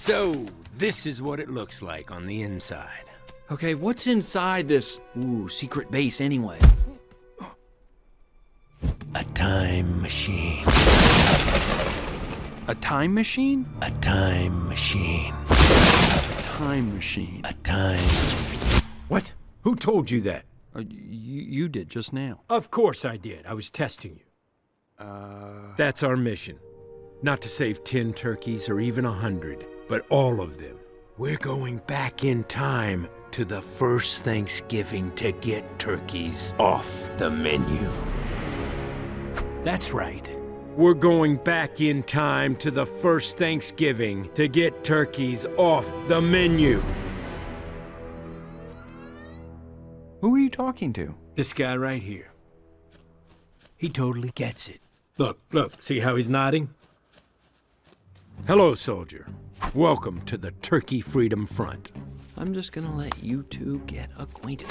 So, this is what it looks like on the inside. Okay, what's inside this, secret base anyway? A time machine. A time machine? A time machine. Time machine. A time... What? Who told you that? You did just now. Of course I did. I was testing you. That's our mission. Not to save 10 turkeys or even 100, but all of them. We're going back in time to the first Thanksgiving to get turkeys off the menu. That's right. We're going back in time to the first Thanksgiving to get turkeys off the menu. Who are you talking to? This guy right here. He totally gets it. Look, see how he's nodding? Hello, soldier. Welcome to the Turkey Freedom Front. I'm just gonna let you two get acquainted.